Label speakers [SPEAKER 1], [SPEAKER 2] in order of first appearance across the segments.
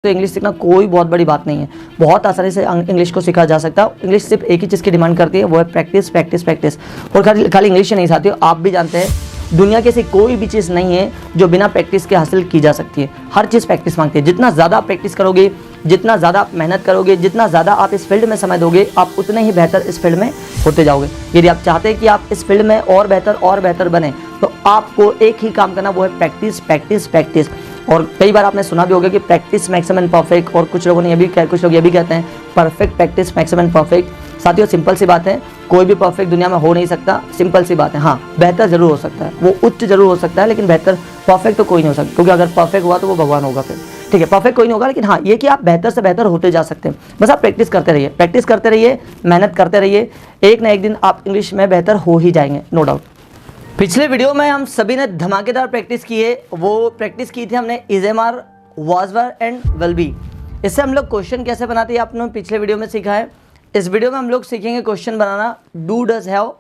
[SPEAKER 1] तो इंग्लिश सीखना कोई बहुत बड़ी बात नहीं है, बहुत आसानी से इंग्लिश को सीखा जा सकता है। इंग्लिश सिर्फ एक ही चीज़ की डिमांड करती है, वो है प्रैक्टिस प्रैक्टिस प्रैक्टिस। और खाली इंग्लिश ही नहीं साथियों, आप भी जानते हैं दुनिया की ऐसी कोई भी चीज़ नहीं है जो बिना प्रैक्टिस के हासिल की जा सकती है। हर चीज़ प्रैक्टिस मांगती है। जितना ज़्यादा आप प्रैक्टिस करोगे, जितना ज़्यादा आप मेहनत करोगे, जितना ज़्यादा आप इस फील्ड में समय दोगे, आप उतने ही बेहतर इस फील्ड में होते जाओगे। यदि आप चाहते हैं कि आप इस फील्ड में और बेहतर बने, तो आपको एक ही काम करना, वो है प्रैक्टिस प्रैक्टिस प्रैक्टिस। और कई बार आपने सुना भी होगा कि प्रैक्टिस मैक्स एंड परफेक्ट, और कुछ लोग ये भी कहते हैं perfect practice max and perfect. साथियों सिंपल सी बात है, कोई भी परफेक्ट दुनिया में हो नहीं सकता, सिंपल सी बात है। हाँ, बेहतर जरूर हो सकता है, वो उच्च जरूर हो सकता है, लेकिन बेहतर परफेक्ट तो कोई नहीं हो सकता, क्योंकि अगर परफेक्ट हुआ तो वो भगवान होगा फिर। ठीक है, परफेक्ट कोई नहीं होगा, लेकिन हाँ ये कि आप बेहतर से बेहतर होते जा सकते हैं। बस आप प्रैक्टिस करते रहिए, मेहनत करते रहिए, एक ना एक दिन आप इंग्लिश में बेहतर हो ही जाएंगे, नो डाउट। पिछले वीडियो में हम सभी ने धमाकेदार प्रैक्टिस की है। वो प्रैक्टिस की थी हमने इजेमार, वाजवर एंड विल बी। इससे हम लोग क्वेश्चन कैसे बनाते हैं आपने पिछले वीडियो में सीखा है। इस वीडियो में हम लोग सीखेंगे question banana do, does have,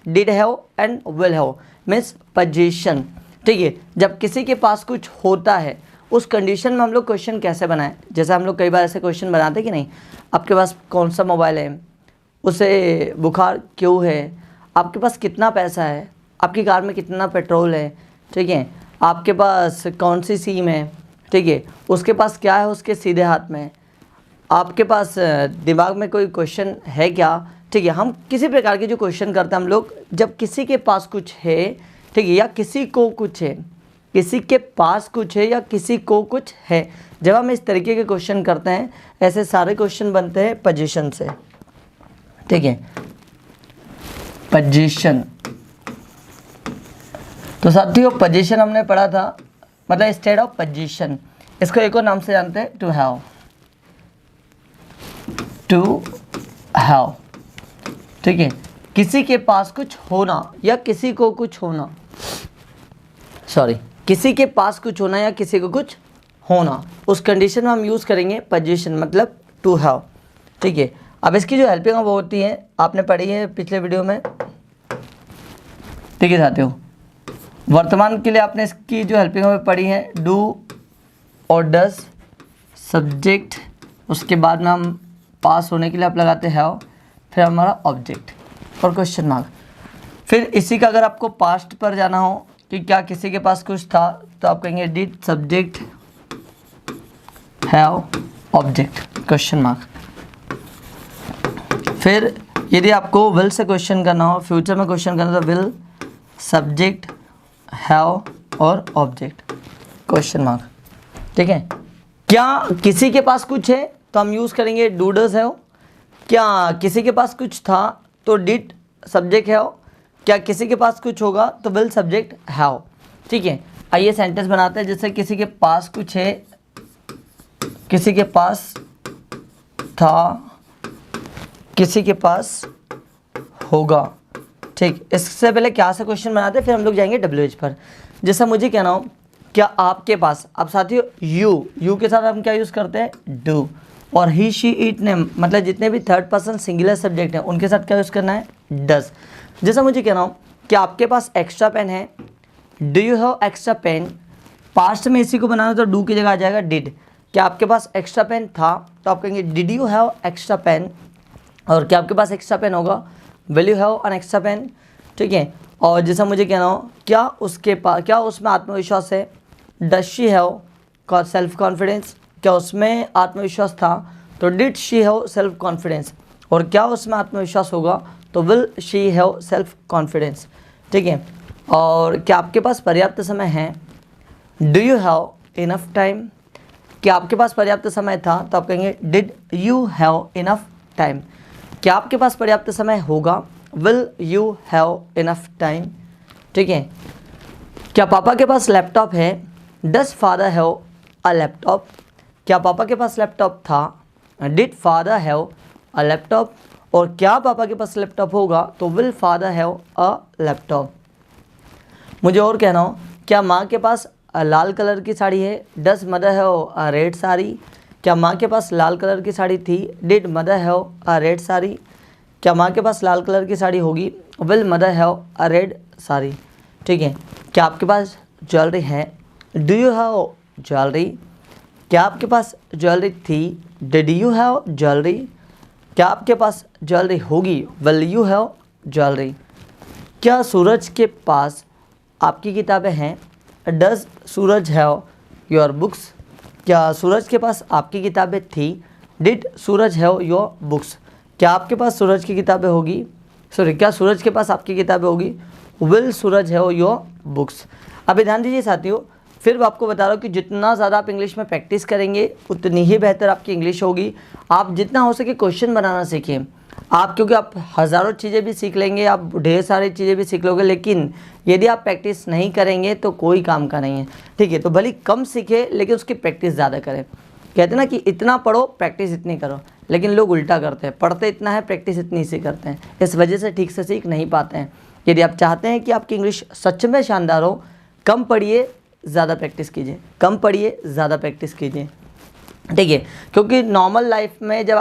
[SPEAKER 1] did have and will have, means position. ठीक है, जब किसी के पास कुछ होता है उस कंडीशन में हम लोग क्वेश्चन कैसे बनाएं। जैसे हम लोग कई बार ऐसे क्वेश्चन बनाते कि नहीं, आपके पास कौन सा मोबाइल है, उसे बुखार क्यों है, आपके पास कितना पैसा है, आपकी कार में कितना पेट्रोल है, ठीक है, आपके पास कौन सी सिम है, ठीक है, उसके पास क्या है उसके सीधे हाथ में, आपके पास दिमाग में कोई क्वेश्चन है क्या। ठीक है, हम किसी प्रकार के जो क्वेश्चन करते हैं हम लोग, जब किसी के पास कुछ है, ठीक है, या किसी को कुछ है, किसी के पास कुछ है या किसी को कुछ है, जब हम इस तरीके के क्वेश्चन करते हैं, ऐसे सारे क्वेश्चन बनते हैं पोजीशन से। ठीक है, पोजीशन। तो साथियों पोजीशन हमने पढ़ा था, मतलब स्टेट ऑफ पोजीशन। इसको एक और नाम से जानते हैं, टू हैव। टू हैव, ठीक है, किसी के पास कुछ होना या किसी को कुछ होना, सॉरी, किसी के पास कुछ होना या किसी को कुछ होना, उस कंडीशन में हम यूज़ करेंगे पोजीशन, मतलब टू हैव। ठीक है, अब इसकी जो हेल्पिंग वो होती है आपने पढ़ी है पिछले वीडियो में। ठीक है साथियों, वर्तमान के लिए आपने इसकी जो हेल्पिंग में पढ़ी है, डू और डज, सब्जेक्ट, उसके बाद में हम पास होने के लिए आप लगाते हैव, फिर हमारा ऑब्जेक्ट और क्वेश्चन मार्क। फिर इसी का अगर आपको पास्ट पर जाना हो कि क्या किसी के पास कुछ था, तो आप कहेंगे did, subject, have, object, question mark. फिर यदि आपको विल से क्वेश्चन करना हो, फ्यूचर में क्वेश्चन करना हो, तो विल, सब्जेक्ट, हैव और ऑब्जेक्ट, क्वेश्चन मार्क। ठीक है, क्या किसी के पास कुछ है तो हम यूज़ करेंगे डू, डज, हैव। क्या किसी के पास कुछ था तो डिड, सब्जेक्ट, हैव। क्या किसी के पास कुछ होगा तो विल, सब्जेक्ट, हैव। ठीक है, आइए सेंटेंस बनाते हैं। जैसे किसी के पास कुछ है, किसी के पास था, किसी के पास होगा। ठीक, इससे पहले क्या से क्वेश्चन बनाते हैं, फिर हम लोग जाएंगे WH पर। जैसा मुझे कहना हो, क्या आपके पास, अब साथियों यू के साथ हम क्या यूज़ करते हैं, डू, और ही, शी, इट, नेम, मतलब जितने भी थर्ड पर्सन सिंगुलर सब्जेक्ट हैं उनके साथ क्या यूज़ करना है, डज। जैसा मुझे कहना हो, क्या आपके पास एक्स्ट्रा पेन है, do you have extra pen. Past में इसी को बनाना तो डू की जगह आ जाएगा डिड। क्या आपके पास एक्स्ट्रा पेन था तो आप कहेंगे did you have extra pen. और क्या आपके पास एक्स्ट्रा पेन होगा, will you have an extra pen. ठीक है, और जैसा मुझे कहना हो, क्या उसके पास, क्या उसमें आत्मविश्वास है, does she have self confidence. क्या उसमें आत्मविश्वास था तो did she have self confidence. और क्या उसमें आत्मविश्वास होगा तो will she have self confidence. ठीक है, और क्या आपके पास पर्याप्त समय है, do you have enough time. क्या आपके पास पर्याप्त समय था तो आप कहेंगे did you have enough time. क्या आपके पास पर्याप्त समय होगा, will you have enough time. ठीक है, क्या पापा के पास लैपटॉप है, does father have a laptop. क्या पापा के पास लैपटॉप था, did father have a laptop. और क्या पापा के पास लैपटॉप होगा तो will father have a laptop. मुझे और कहना हो, क्या माँ के पास लाल कलर की साड़ी है, does mother have a red sari. क्या माँ के पास लाल कलर की साड़ी थी, did mother have a red sari. क्या माँ के पास लाल कलर की साड़ी होगी, will mother have a red sari. ठीक है, क्या आपके पास ज्वेलरी है, डू यू हैव ज्वेलरी। क्या आपके पास ज्वेलरी थी? Did you have jewellery? क्या आपके पास ज्वेलरी होगी? Will you have jewellery? क्या सूरज के पास आपकी किताबें हैं? Does Suraj have your books? क्या सूरज के पास आपकी किताबें थी? Did Suraj have your books? क्या आपके पास सूरज की किताबें होगी? क्या सूरज के पास आपकी किताबें होगी? Will Suraj have your books? अभी ध्यान दीजिए साथियों, फिर आपको बता रहा हूँ कि जितना ज़्यादा आप इंग्लिश में प्रैक्टिस करेंगे उतनी ही बेहतर आपकी इंग्लिश होगी। आप जितना हो सके क्वेश्चन बनाना सीखिए। आप क्योंकि आप हज़ारों चीज़ें भी सीख लेंगे, आप ढेर सारी चीज़ें भी सीख लोगे, लेकिन यदि आप प्रैक्टिस नहीं करेंगे तो कोई काम का नहीं है। ठीक है, तो भले कम सीखे लेकिन उसकी प्रैक्टिस ज़्यादा करें। कहते हैं ना कि इतना पढ़ो प्रैक्टिस इतनी करो, लेकिन लोग उल्टा करते हैं, पढ़ते इतना है प्रैक्टिस इतनी सी करते हैं, इस वजह से ठीक से सीख नहीं पाते हैं। यदि आप चाहते हैं कि आपकी इंग्लिश सच में शानदार हो, कम पढ़िए ज़्यादा प्रैक्टिस कीजिए, कम पढ़िए ज़्यादा प्रैक्टिस कीजिए। ठीक है, क्योंकि नॉर्मल लाइफ में जब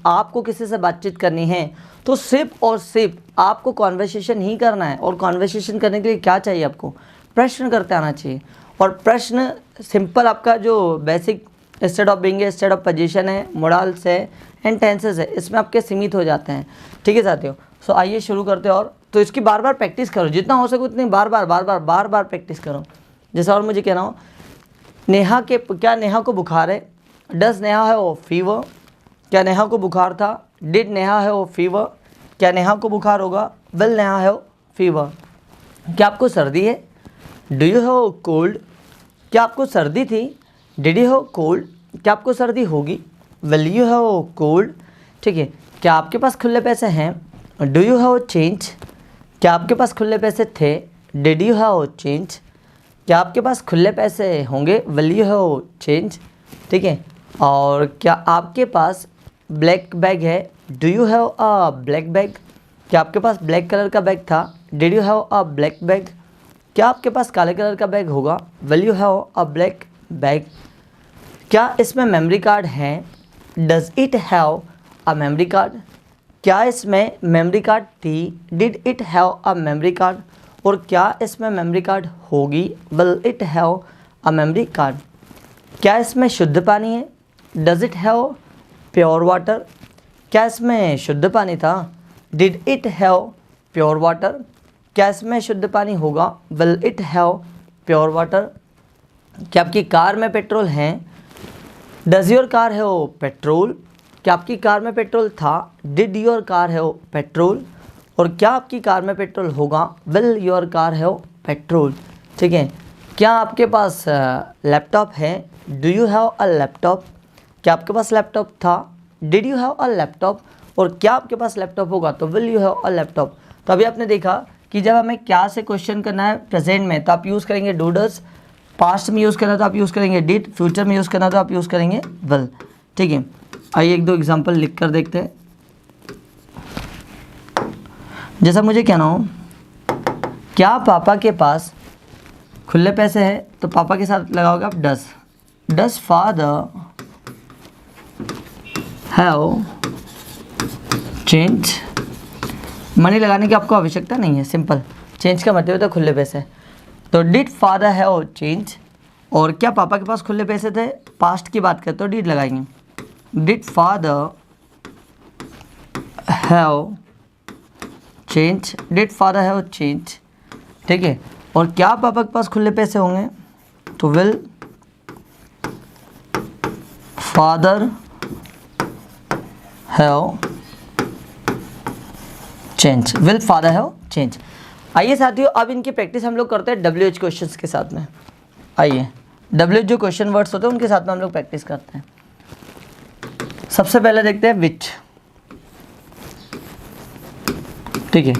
[SPEAKER 1] आपको किसी से बातचीत करनी है तो सिर्फ और सिर्फ आपको कॉन्वर्सेशन ही करना है। और कॉन्वर्सेशन करने के लिए क्या चाहिए? आपको प्रश्न करते आना चाहिए। और प्रश्न सिंपल आपका जो बेसिक स्टेट ऑफ बीइंग है, स्टेट ऑफ पोजीशन है, मोरल्स है एंड टेंसेस है, इसमें आपके सीमित हो जाते हैं। ठीक है साथियों, सो आइए शुरू करते हैं। और तो इसकी बार बार प्रैक्टिस करो, जितना हो सके उतनी बार बार प्रैक्टिस करो। जैसे और मुझे कहना हो, क्या नेहा को बुखार है? डज नेहा है वो फीवर? क्या नेहा को बुखार था? डिड नेहा है वो फीवर? क्या नेहा को बुखार होगा? विल नेहा है वो फीवर? क्या आपको सर्दी है? Do you have cold? क्या आपको सर्दी थी? Did you have cold? क्या आपको सर्दी होगी? Will you have cold? ठीक है, क्या आपके पास खुले पैसे हैं? Do you have change? क्या आपके पास खुले पैसे थे? Did you have change? क्या आपके पास खुले पैसे होंगे? Will you have change? ठीक है, और क्या आपके पास ब्लैक बैग है? Do you have a black bag? क्या आपके पास ब्लैक कलर का बैग था? Did you have a black bag? क्या आपके पास काले कलर का बैग होगा? Will you have a black bag? क्या इसमें मेमोरी कार्ड है? Does it have a memory card? क्या इसमें मेमोरी कार्ड थी? Did it have a memory card? और क्या इसमें मेमोरी कार्ड होगी? Will it have a memory card? क्या इसमें शुद्ध पानी है? Does it have pure water? क्या इसमें शुद्ध पानी था? Did it have pure water? क्या इसमें शुद्ध पानी होगा? Will it have pure water? क्या आपकी कार में पेट्रोल है? Does your car have petrol? क्या आपकी कार में पेट्रोल था? Did your car have petrol? और क्या आपकी कार में पेट्रोल होगा? Will your car have petrol? ठीक है, क्या आपके पास लैपटॉप है? Do you have a laptop? क्या आपके पास लैपटॉप था? Did you have a laptop? और क्या आपके पास लैपटॉप होगा? तो will you have a laptop? तो अभी आपने देखा कि जब हमें क्या से क्वेश्चन करना है प्रेजेंट में तो आप यूज़ करेंगे डू डज, पास्ट में यूज़ करना है तो आप यूज़ करेंगे डिड, फ्यूचर में यूज़ करना है तो आप यूज़ करेंगे विल। ठीक है, आइए एक दो एग्जाम्पल लिख कर देखते हैं। जैसा मुझे कहना हो, क्या पापा के पास खुले पैसे हैं? तो पापा के साथ लगाओगे आप डस। डस फादर हैव चेंज? मनी लगाने की आपको आवश्यकता नहीं है, सिंपल चेंज का मतलब होता है खुले पैसे। तो डिड फादर हैव चेंज? और क्या पापा के पास खुले पैसे थे? पास्ट की बात करते तो डिड लगाएंगे। Did father have change? Did father have change? ठीक है, और क्या पापा के पास खुले पैसे होंगे? तो will father have change? Will father have change? आइए साथियों, अब इनकी प्रैक्टिस हम लोग करते हैं WH क्वेश्चंस के साथ में। आइए, WH जो क्वेश्चन वर्ड्स होते हैं उनके साथ में हम लोग प्रैक्टिस करते हैं। सबसे पहले देखते हैं विच। ठीक है,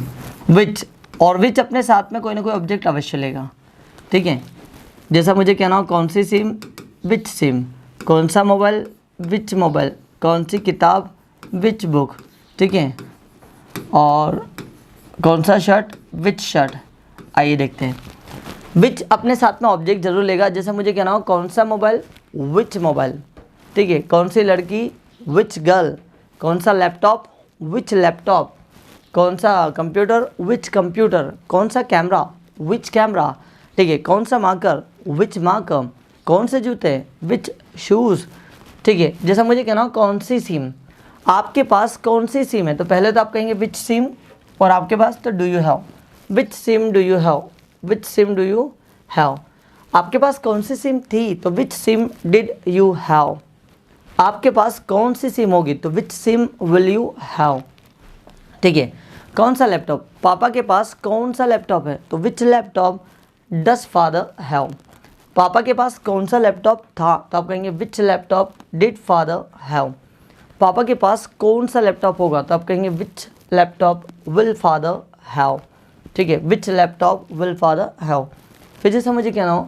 [SPEAKER 1] विच और विच अपने साथ में कोई ना कोई ऑब्जेक्ट अवश्य लेगा। ठीक है, जैसा मुझे कहना हो, कौन सी सिम? विच सिम? कौन सा मोबाइल? विच मोबाइल? कौन सी किताब? Which book? ठीक है, और कौन सा शर्ट? विच शर्ट? आइए देखते हैं। विच अपने साथ में ऑब्जेक्ट जरूर लेगा। जैसे मुझे कहना हो, कौन सा मोबाइल? विच मोबाइल? ठीक है, कौन सी लड़की? विच गर्ल? कौन सा लैपटॉप? विच लैपटॉप? कौन सा कंप्यूटर? विच कंप्यूटर? कौन सा कैमरा? विच कैमरा? ठीक है, कौन सा मार्कर? विच मार्कर? कौन से जूते, विच शूज़। ठीक है, जैसा मुझे कहना हो कौन सी सिम, आपके पास कौन सी सिम है, तो पहले तो आप कहेंगे विच सिम, और आपके पास तो do you have, which SIM do you have, which SIM do you have. आपके पास कौन सी सिम थी, तो विच सिम डिड यू हैव। आपके पास कौन सी सिम होगी, तो विच सिम विल यू हैव। ठीक है, कौन सा लैपटॉप, पापा के पास कौन सा लैपटॉप है, तो विच लैपटॉप डज फादर हैव। पापा के पास कौन सा लैपटॉप था, तो आप कहेंगे विच लैपटॉप डिड फादर हैव। पापा के पास कौन सा लैपटॉप होगा, तो आप कहेंगे विच लैपटॉप विल फादर हैव। ठीक है, विच लैपटॉप विल फादर हैव। फिर जैसे मुझे कहना हो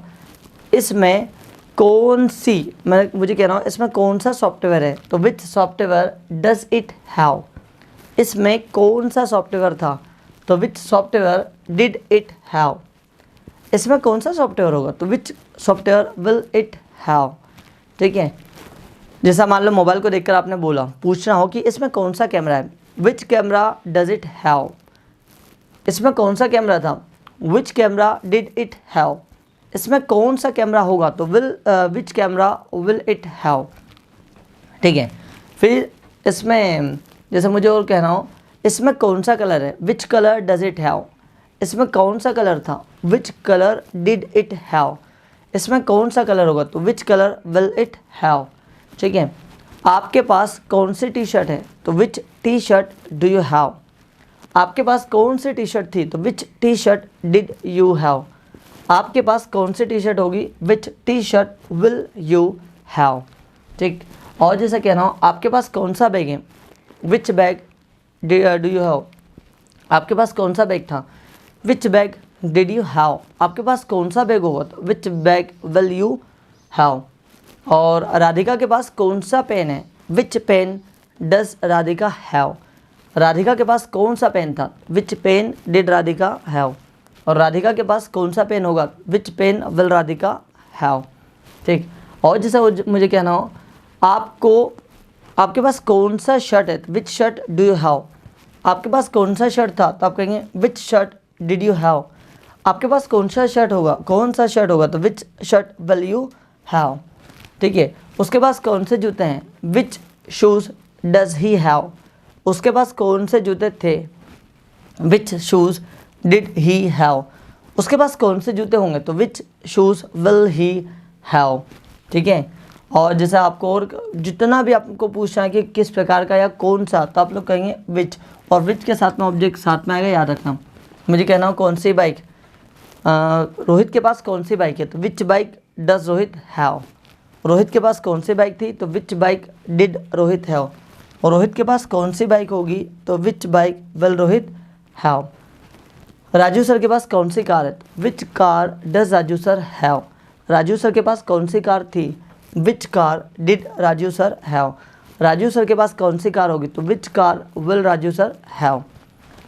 [SPEAKER 1] इसमें कौन सी, मैं मुझे कहना हो इसमें कौन सा सॉफ्टवेयर है, तो विच सॉफ्टवेयर डज इट हैव। इसमें कौन सा सॉफ्टवेयर था, तो विच सॉफ्टवेयर डिड इट हैव। इसमें कौन सा सॉफ्टवेयर होगा, तो विच सॉफ्टवेयर विल इट हैव। ठीक है, जैसा मान लो मोबाइल को देखकर आपने बोला, पूछना हो कि इसमें कौन सा कैमरा है, विच कैमरा डज इट हैव। इसमें कौन सा कैमरा था, विच कैमरा डिड इट हैव। इसमें कौन सा कैमरा होगा, तो विच कैमरा विल इट हैव। ठीक है, फिर इसमें जैसे मुझे और कहना हो इसमें कौन सा कलर है, which colour does it have. इसमें कौन सा कलर था, which colour did it have. इसमें कौन सा कलर होगा, तो which colour will it have. ठीक है, आपके पास कौन सी टी शर्ट है, तो which T shirt do you have. आपके पास कौन सी टी शर्ट थी, तो which T shirt did you have. आपके पास कौन सी टी शर्ट होगी, which T shirt will you have. ठीक, और जैसे कहना हो आपके पास कौन सा बैग है, which bag do you have. आपके पास कौन सा बैग था, which bag did you have. आपके पास कौन सा बैग होगा, तो which bag will you have. और राधिका के पास कौन सा पेन है, which pen does Radhika have. Radhika के पास कौन सा पेन था, which pen did Radhika have. और राधिका के पास कौन सा पेन होगा, which pen will Radhika have. ठीक, और जैसे मुझे कहना हो आपके पास कौन सा शर्ट है, विच शर्ट डू यू हैव। आपके पास कौन सा शर्ट था, तो आप कहेंगे विच शर्ट डिड यू हैव। आपके पास कौन सा शर्ट होगा, तो विच शर्ट विल यू हैव। ठीक है, उसके पास कौन से जूते हैं, विच शूज़ डज ही हैव। उसके पास कौन से जूते थे, विच शूज़ डिड ही हैव। उसके पास कौन से जूते होंगे, तो विच शूज़ विल ही हैव। ठीक है, और जैसे आपको और जितना भी आपको पूछना है कि किस प्रकार का या कौन सा, तो आप लोग कहेंगे विच, और विच के साथ में ऑब्जेक्ट साथ में आएगा, याद रखना। मुझे कहना हो कौन सी बाइक, रोहित के पास कौन सी बाइक है, तो which bike does Rohit have. Rohit के पास कौन सी बाइक थी, तो which bike did Rohit have. और रोहित के पास कौन सी बाइक होगी, तो which bike will Rohit have. Raju sir के पास कौन सी कार है, which car does Raju sir have. Raju sir के पास कौन सी कार थी, which car did Raju sir have. Raju sir के पास कौन सी कार होगी, तो which car will Raju sir have.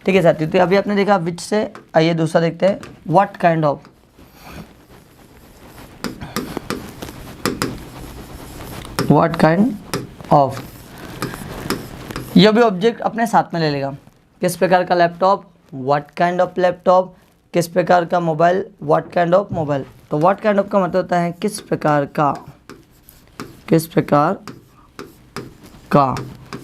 [SPEAKER 1] ठीक है साथियों, तो अभी आपने देखा विच से, आइए दूसरा देखते हैं, what kind of. What kind of, यह भी ऑब्जेक्ट अपने साथ में ले लेगा। किस प्रकार का laptop, what kind of laptop. किस प्रकार का mobile, what kind of mobile. तो व्हाट काइंड ऑफ का मतलब होता है किस प्रकार का, किस प्रकार का।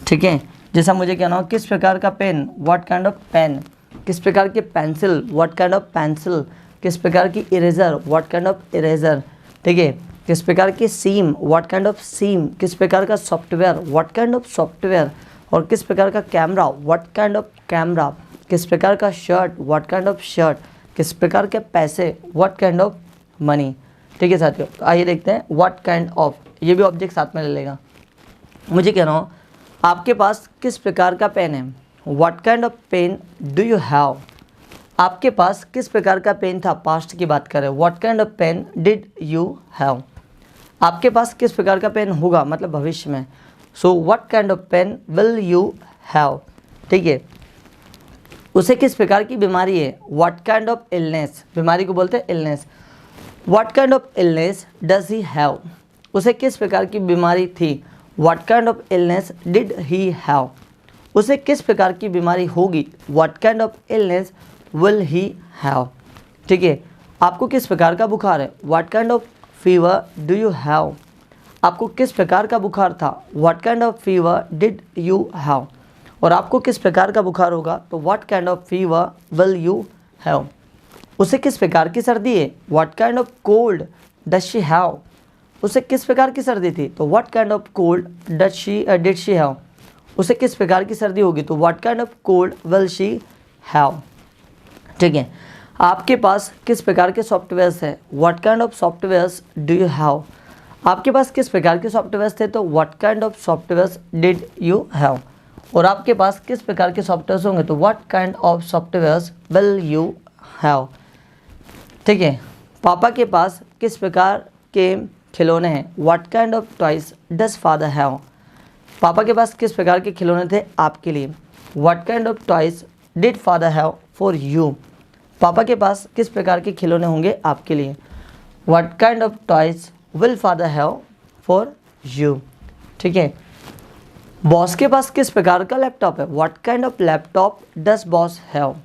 [SPEAKER 1] ठीक है, जैसा मुझे कहना हो किस प्रकार का pen, what kind of pen. किस प्रकार की pencil, what kind of pencil. किस प्रकार की eraser, what kind of eraser. ठीक है, किस प्रकार की SIM, what kind of SIM. किस प्रकार का software, what kind of software. और किस प्रकार का camera, what kind of camera. किस प्रकार का shirt, what kind of shirt. किस प्रकार के पैसे, व्हाट काइंड ऑफ मनी। ठीक है साथियों, तो आइए देखते हैं व्हाट काइंड ऑफ, ये भी ऑब्जेक्ट साथ में ले लेगा। मुझे कह रहा हूँ आपके पास किस प्रकार का पेन है, what kind of pen do you have. आपके पास किस प्रकार का पेन था, पास्ट की बात करें, what kind of pen did you have. आपके पास किस प्रकार का पेन होगा, मतलब भविष्य में, so what kind of pen will you have. ठीक है, उसे किस प्रकार की बीमारी है, व्हाट काइंड ऑफ इलनेस। बीमारी को बोलते हैं illness. What kind of illness does he have. उसे किस प्रकार की बीमारी थी, what kind of illness did he have. उसे किस प्रकार की बीमारी होगी, what kind of illness will he have. ठीक है, आपको किस प्रकार का बुखार है, what kind of fever do you have? आपको किस प्रकार का बुखार था? What kind of fever did you have? और आपको किस प्रकार का बुखार होगा तो what kind of fever will you have? उसे किस प्रकार की सर्दी है? What kind of cold does she have? उसे किस प्रकार की सर्दी थी तो what kind of cold did she have? उसे किस प्रकार की सर्दी होगी तो what kind of cold will she have? ठीक है, आपके पास किस प्रकार के सॉफ्टवेयर्स है? What kind of softwares do you have? आपके पास किस प्रकार के सॉफ्टवेयर्स थे तो what kind of softwares did you have? और आपके पास किस प्रकार के सॉफ्टवेयर्स होंगे तो what kind of softwares will you have? ठीक है, पापा के पास किस प्रकार के खिलौने हैं? What kind of toys does father have? पापा के पास किस प्रकार के खिलौने थे आपके लिए? What kind of toys did father have for you? पापा के पास किस प्रकार के खिलौने होंगे आपके लिए? What kind of toys will father have for you? ठीक है, बॉस के पास किस प्रकार का लैपटॉप है? What kind of laptop does boss have?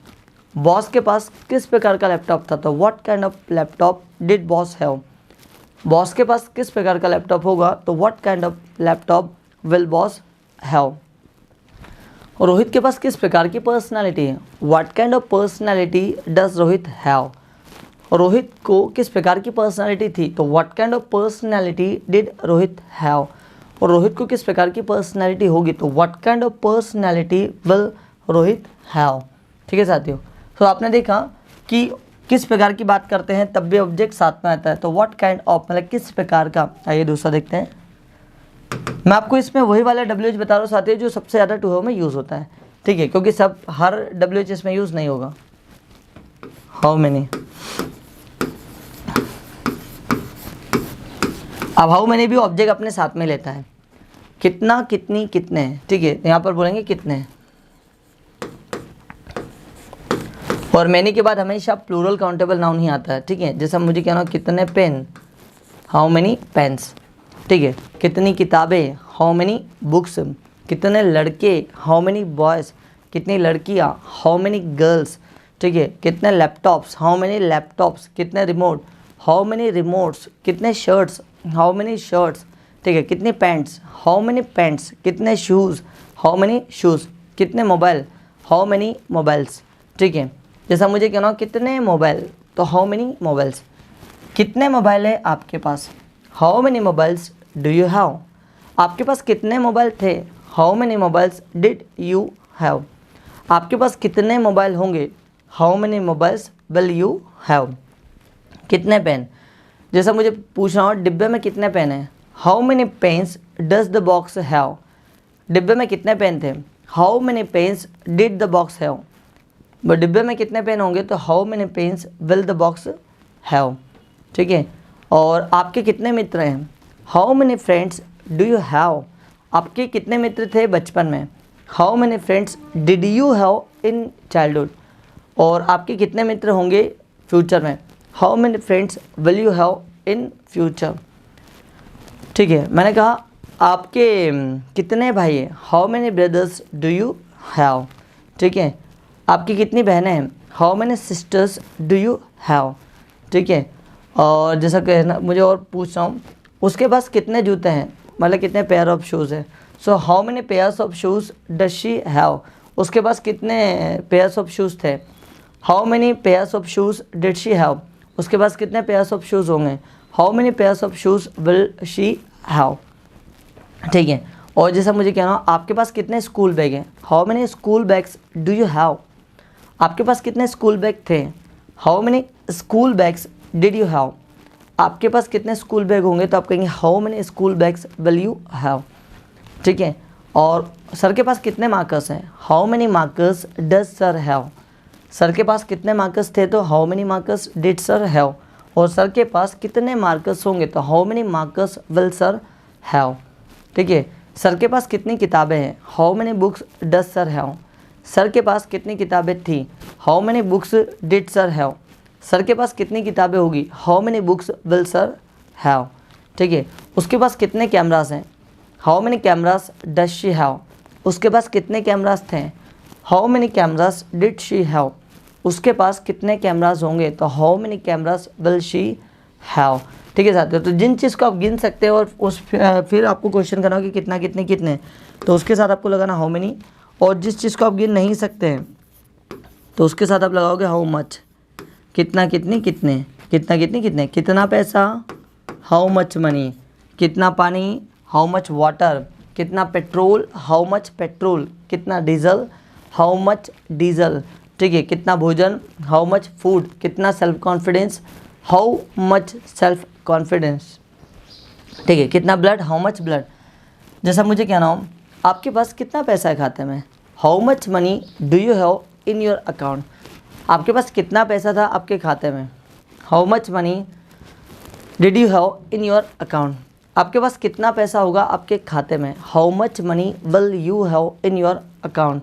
[SPEAKER 1] Boss के पास किस प्रकार का लैपटॉप था तो what kind of laptop did boss have? Boss के पास किस प्रकार का लैपटॉप होगा तो what kind of laptop will boss have? Rohit के पास किस प्रकार की पर्सनालिटी है? What kind of personality does Rohit have? Rohit को किस प्रकार की पर्सनालिटी थी तो what kind of personality did Rohit have? और रोहित को किस प्रकार की पर्सनालिटी होगी तो what kind of personality will Rohit have? ठीक है साथियों, तो आपने देखा कि किस प्रकार की बात करते हैं तब भी ऑब्जेक्ट साथ में आता है, तो व्हाट काइंड ऑफ मतलब किस प्रकार का। आइए दूसरा देखते हैं। मैं आपको इसमें वही वाला WH बता रहा हूँ साथियों जो सबसे ज़्यादा टू में यूज़ होता है, ठीक है, क्योंकि सब हर WH इसमें यूज़ नहीं होगा। हाउ मेनी, अब हाउ मैनी भी ऑब्जेक्ट अपने साथ में लेता है, कितना, कितनी, कितने, ठीक है, यहाँ पर बोलेंगे कितने, और मैनी के बाद हमेशा प्लूरल काउंटेबल नाउन ही आता है, ठीक है। जैसा मुझे कहना कितने पेन, हाउ मेनी पेन्स, ठीक है, कितनी किताबें, हाउ मेनी बुक्स, कितने लड़के, हाउ मेनी बॉयज़, कितनी लड़कियाँ, हाउ मेनी गर्ल्स, ठीक है, कितने लैपटॉप्स, हाउ मेनी लैपटॉप्स, कितने रिमोट, हाउ मेनी रिमोट्स, कितने शर्ट्स, हाउ मेनी शर्ट्स, ठीक है, कितनी पैंट्स, हाउ मेनी पैंट्स, कितने शूज़, हाउ मेनी शूज़, कितने मोबाइल, हाउ मेनी मोबाइल्स, ठीक है। जैसा मुझे कहना कितने मोबाइल तो हाउ मेनी मोबाइल्स, कितने मोबाइल है आपके पास, how many mobiles do you have, आपके पास कितने मोबाइल थे, how many mobiles did you have, आपके पास कितने मोबाइल होंगे, how many mobiles will you have, कितने पेन, जैसा मुझे पूछना हो डिब्बे में कितने पेन हैं, how many pens does the box have, डिब्बे में कितने पेन थे, how many pens did the box have, डिब्बे में कितने पेन होंगे तो how many pens will the box have, ठीक है। और आपके कितने मित्र हैं, how many friends do you have, आपके कितने मित्र थे बचपन में, how many friends did you have in childhood, और आपके कितने मित्र होंगे फ्यूचर में, how many friends will you have in future, ठीक है। मैंने कहा आपके कितने भाई हैं, how many brothers do you have, ठीक है, आपकी कितनी बहनें हैं, how many sisters do you have, ठीक है। और जैसा कहना मुझे और पूछ रहा हूँ उसके पास कितने जूते हैं, मतलब कितने पेयर ऑफ शूज़ हैं, so how many pairs of shoes does she have, उसके पास कितने पेयर्स ऑफ शूज़ थे, how many pairs of shoes did she have, उसके पास कितने पेयर्स ऑफ शूज़ होंगे, how many pairs of shoes will she have, ठीक है। और जैसा मुझे कहना आपके पास कितने स्कूल बैग हैं, how many school bags do you have, आपके पास कितने स्कूल बैग थे, how many school bags did you have, आपके पास कितने स्कूल बैग होंगे तो आप कहेंगे how many school bags will you have, ठीक है। और सर के पास कितने मार्कर्स हैं, how many markers does sir have, sir के पास कितने मार्कर्स थे तो how many markers did sir have, और सर के पास कितने मार्कर्स होंगे तो how many markers will sir have, ठीक है। सर के पास कितनी किताबें हैं, how many books does sir have, sir के पास कितनी किताबें थी, how many books did sir have, sir के पास कितनी किताबें होगी, how many books will sir have, ठीक है। उसके पास कितने कैमरास हैं, how many cameras does she have, उसके पास कितने कैमरास थे, how many cameras did she have, उसके पास कितने कैमरास होंगे तो how many cameras will she have, ठीक है साथियों। तो जिन चीज़ को आप गिन सकते हो और उस फिर आपको क्वेश्चन करना हो कि कितना कितने कितने, तो उसके साथ आपको लगाना हाउ मेनी। और जिस चीज़ को आप गिन नहीं सकते हैं तो उसके साथ आप लगाओगे हाउ मच, कितना कितनी कितने, कितना कितनी कितने, कितना पैसा हाउ मच मनी, कितना पानी हाउ मच वाटर, कितना पेट्रोल हाउ मच पेट्रोल, कितना डीजल हाउ मच डीजल, ठीक है, कितना भोजन हाउ मच फूड, कितना self confidence how much self confidence, ठीक है, कितना ब्लड हाउ मच ब्लड। जैसा मुझे कहना हो आपके पास कितना पैसा है खाते में, how much money do you have in your account, आपके पास कितना पैसा था आपके खाते में, how much money did you have in your account, आपके पास कितना पैसा होगा आपके खाते में, how much money will you have in your account,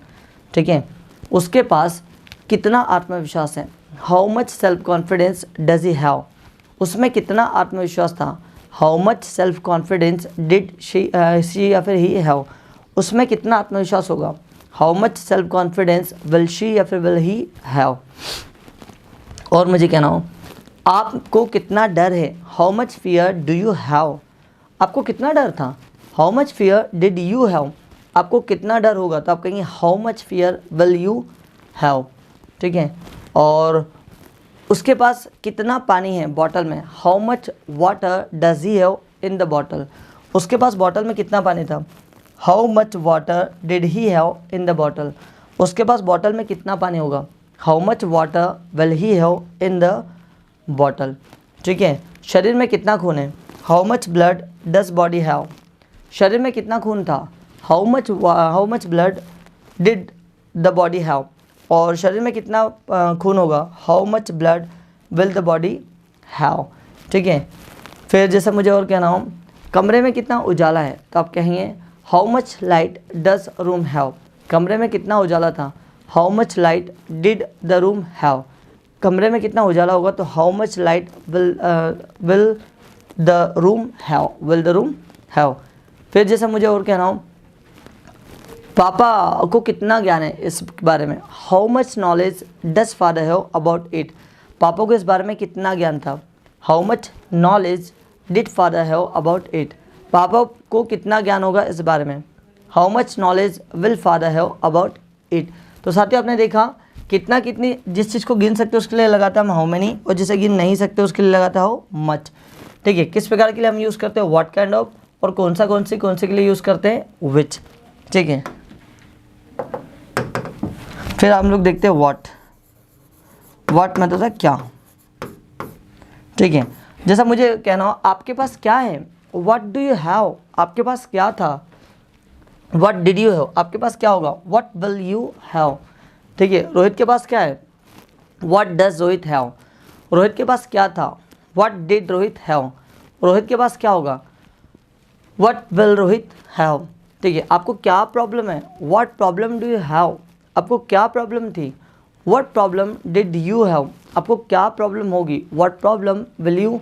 [SPEAKER 1] ठीक है। उसके पास कितना आत्मविश्वास है, how much self confidence does he have, उसमें कितना आत्मविश्वास था, how much self confidence did she या फिर ही हैव, उसमें कितना आत्मविश्वास होगा, how much self confidence will she या फिर विल ही हैव। और मुझे कहना हो आपको कितना डर है, how much fear do you have, आपको कितना डर था, how much fear did you have, आपको कितना डर होगा तो आप कहेंगे how much fear will you have, ठीक है। और उसके पास कितना पानी है बॉटल में, how much water does he have in the bottle, उसके पास बॉटल में कितना पानी था, how much water did he have in the bottle, उसके पास बॉटल में कितना पानी होगा, how much water will he have in the bottle, ठीक है। शरीर में कितना खून है, how much blood does body have, शरीर में कितना खून था, how much blood did the body have, और शरीर में कितना खून होगा, how much blood will the body have, ठीक है। फिर जैसे मुझे और कहना हो कमरे में कितना उजाला है तो आप कहेंगे how much light does room have, कमरे में कितना उजाला था, how much light did the room have, कमरे में कितना उजाला होगा तो how much light will the room have, will the room have. फिर जैसे मुझे और कहना हो पापा को कितना ज्ञान है इस बारे में, how much knowledge does father have about it, पापा को इस बारे में कितना ज्ञान था, how much knowledge did father have about it, पापा को कितना ज्ञान होगा इस बारे में, how much knowledge will father have about it. तो साथियों आपने देखा कितना कितनी, जिस चीज़ को गिन सकते हो उसके लिए लगाता हम हाउ मेनी, और जिसे गिन नहीं सकते उसके लिए लगाता हो मच, ठीक है। किस प्रकार के लिए हम यूज़ करते हैं व्हाट काइंड ऑफ, और कौन से के लिए यूज़ करते हैं विच, ठीक है। फिर हम लोग देखते हैं व्हाट मतलब था क्या, ठीक है। जैसा मुझे कहना हो आपके पास क्या है, व्हाट डू यू हैव, आपके पास क्या था, व्हाट डिड यू हैव, आपके पास क्या होगा, व्हाट विल यू हैव, ठीक है। रोहित के पास क्या है, what does Rohit have, Rohit के पास क्या था, what did Rohit have, Rohit के पास क्या होगा, व्हाट विल रोहित हैव, ठीक है। आपको क्या प्रॉब्लम है, what problem do you have, आपको क्या प्रॉब्लम थी, what problem did you have, आपको क्या प्रॉब्लम होगी, what problem will you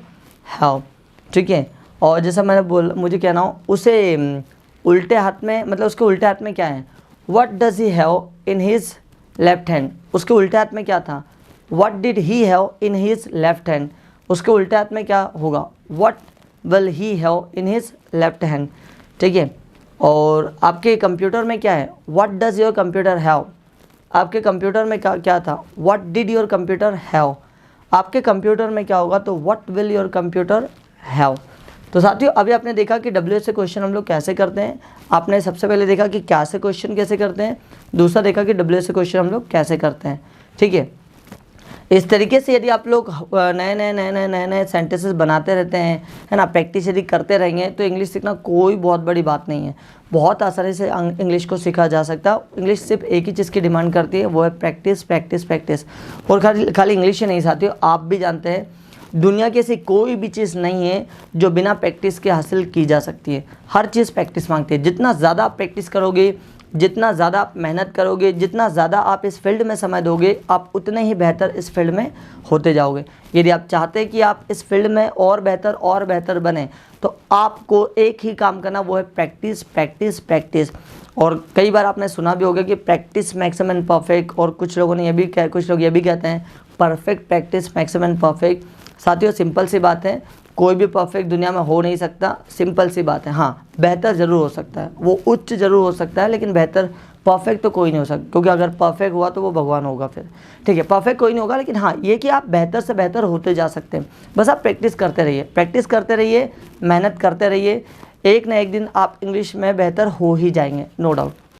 [SPEAKER 1] have, ठीक है। और जैसा मैंने मुझे कहना हो उसे उल्टे हाथ में, मतलब उसके उल्टे हाथ में क्या है, what does he have in his left hand, उसके उल्टे हाथ में क्या था, what did he have in his left hand, उसके उल्टे हाथ में क्या होगा, what will he have in his left hand, ठीक है। और आपके कंप्यूटर में क्या है, what does your computer have, आपके कंप्यूटर में क्या था, what did your computer have, आपके कंप्यूटर में क्या होगा तो what will your computer have. तो साथियों अभी आपने देखा कि डब्ल्यू से क्वेश्चन हम लोग कैसे करते हैं, आपने सबसे पहले देखा कि क्या से क्वेश्चन कैसे करते हैं, दूसरा देखा कि डब्ल्यू से क्वेश्चन हम लोग कैसे करते हैं, ठीक है। इस तरीके से यदि आप लोग नए सेंटेंसेस बनाते रहते हैं, है ना, प्रैक्टिस यदि करते रहेंगे तो इंग्लिश सीखना कोई बहुत बड़ी बात नहीं है, बहुत आसानी से इंग्लिश को सीखा जा सकता है। इंग्लिश सिर्फ एक ही चीज़ की डिमांड करती है, वो है प्रैक्टिस प्रैक्टिस प्रैक्टिस। और खाली इंग्लिश ही नहीं साथियों, आप भी जानते हैं दुनिया की ऐसी कोई भी चीज़ नहीं है जो बिना प्रैक्टिस के हासिल की जा सकती है, हर चीज़ प्रैक्टिस मांगती है। जितना ज़्यादा आप प्रैक्टिस करोगे, जितना ज़्यादा आप मेहनत करोगे, जितना ज़्यादा आप इस फील्ड में समय दोगे, आप उतने ही बेहतर इस फील्ड में होते जाओगे। यदि आप चाहते हैं कि आप इस फील्ड में और बेहतर बने तो आपको एक ही काम करना, वो है प्रैक्टिस प्रैक्टिस प्रैक्टिस। और कई बार आपने सुना भी होगा कि प्रैक्टिस मैक्स एंड परफेक्ट, और कुछ लोग ये भी कहते हैं perfect practice max and perfect. साथियों सिंपल सी बात है, कोई भी परफेक्ट दुनिया में हो नहीं सकता, सिंपल सी बात है। हाँ, बेहतर ज़रूर हो सकता है, वो उच्च ज़रूर हो सकता है, लेकिन बेहतर परफेक्ट तो कोई नहीं हो सकता, क्योंकि अगर परफेक्ट हुआ तो वो भगवान होगा फिर। ठीक है, परफेक्ट कोई नहीं होगा, लेकिन हाँ ये कि आप बेहतर से बेहतर होते जा सकते हैं। बस आप प्रैक्टिस करते रहिए, प्रैक्टिस करते रहिए, मेहनत करते रहिए, एक ना एक दिन आप इंग्लिश में बेहतर हो ही जाएंगे, नो डाउट।